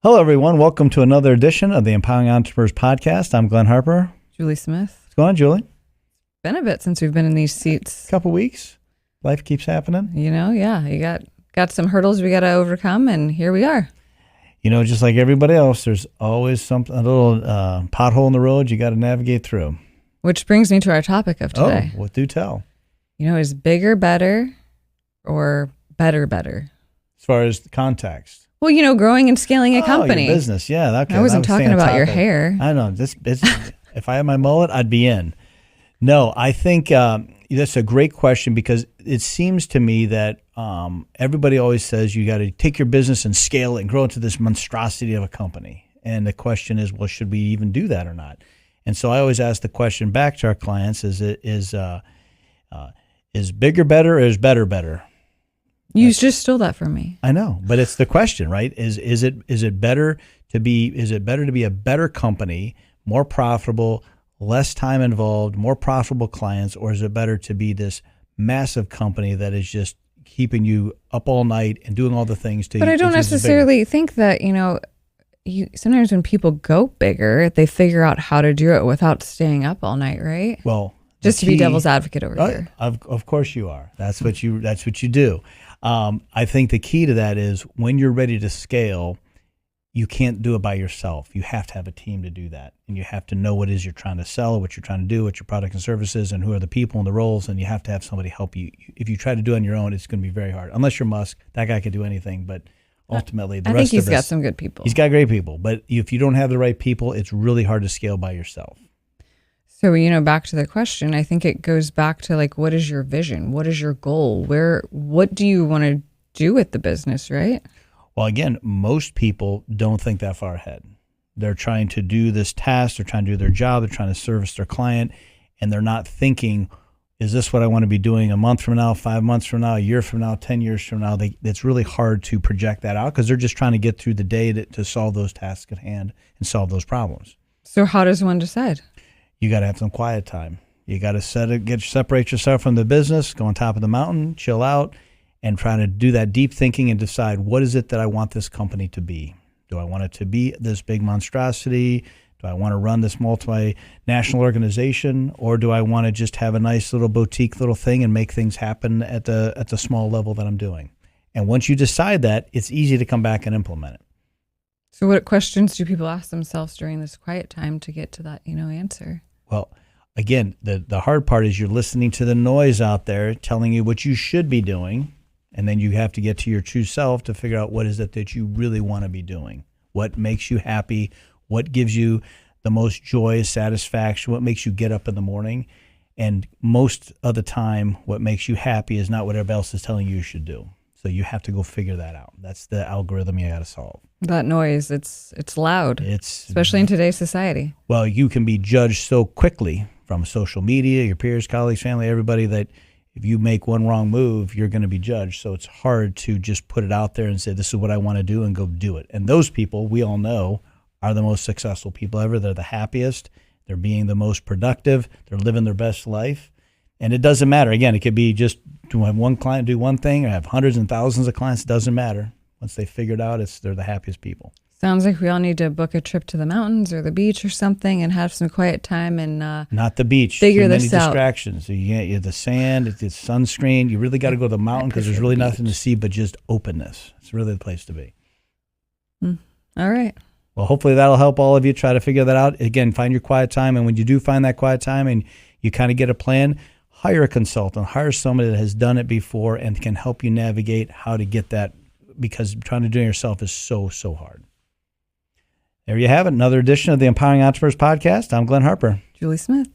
Hello, everyone. Welcome to another edition of the Empowering Entrepreneurs Podcast. I'm Glenn Harper. Julie Smith. What's going on, Julie? Been a bit since we've been in these seats. Couple weeks. Life keeps happening. You got some hurdles we got to overcome, and here we are. Just like everybody else, there's always a little pothole in the road you got to navigate through. Which brings me to our topic of today. Oh, what do tell? Is bigger better or better better? As far as the context. Well, growing and scaling a company. Your business, yeah. Okay, I wasn't talking about your hair. I know. If I had my mullet, I'd be in. No, I think that's a great question because it seems to me that everybody always says you got to take your business and scale it and grow it to this monstrosity of a company. And the question is, well, should we even do that or not? And so I always ask the question back to our clients: is bigger better or is better better? You just stole that from me. I know, but it's the question, right? Is it better to be a better company, more profitable, less time involved, more profitable clients, or is it better to be this massive company that is just keeping you up all night and doing all the things to? But I don't necessarily think that sometimes when people go bigger, they figure out how to do it without staying up all night, right? Well, just to be devil's advocate over here. Of course you are. That's what you do. I think the key to that is when you're ready to scale, you can't do it by yourself. You have to have a team to do that. And you have to know what it is you're trying to sell, what you're trying to do, what your product and service is, and who are the people and the roles. And you have to have somebody help you. If you try to do it on your own, it's going to be very hard. Unless you're Musk, that guy could do anything. But ultimately, I think he's got some good people. He's got great people. But if you don't have the right people, it's really hard to scale by yourself. So, back to the question, I think it goes back to what is your vision? What is your goal? What do you want to do with the business, right? Well, again, most people don't think that far ahead. They're trying to do this task, they're trying to do their job, they're trying to service their client, and they're not thinking, is this what I want to be doing a month from now, 5 months from now, a year from now, 10 years from now? It's really hard to project that out because they're just trying to get through the day to solve those tasks at hand and solve those problems. So how does one decide? You got to have some quiet time. You got to separate yourself from the business, go on top of the mountain, chill out, and try to do that deep thinking and decide what is it that I want this company to be. Do I want it to be this big monstrosity? Do I want to run this multinational organization? Or do I want to just have a nice little boutique little thing and make things happen at the small level that I'm doing? And once you decide that, it's easy to come back and implement it. So what questions do people ask themselves during this quiet time to get to that, answer? Well, again, the hard part is you're listening to the noise out there telling you what you should be doing, and then you have to get to your true self to figure out what is it that you really want to be doing, what makes you happy, what gives you the most joy, satisfaction, what makes you get up in the morning. And most of the time, what makes you happy is not what everybody else is telling you should do. So you have to go figure that out. That's the algorithm you got to solve. That noise, it's loud, especially in today's society. Well, you can be judged so quickly from social media, your peers, colleagues, family, everybody, that if you make one wrong move, you're going to be judged. So it's hard to just put it out there and say, this is what I want to do, and go do it. And those people, we all know, are the most successful people ever. They're the happiest. They're being the most productive. They're living their best life. And it doesn't matter. Again, it could be just to have one client do one thing or have hundreds and thousands of clients. It doesn't matter. Once they figure it out, they're the happiest people. Sounds like we all need to book a trip to the mountains or the beach or something and have some quiet time and not the beach. Figure this out. Too many distractions. You have the sand, it's sunscreen. You really got to go to the mountain because there's really nothing to see but just openness. It's really the place to be. All right. Well, hopefully that'll help all of you try to figure that out. Again, find your quiet time, and when you do find that quiet time and you kind of get a plan, hire a consultant, hire somebody that has done it before and can help you navigate how to get that, because trying to do it yourself is so, so hard. There you have it, another edition of the Empowering Entrepreneurs Podcast. I'm Glenn Harper. Julie Smith.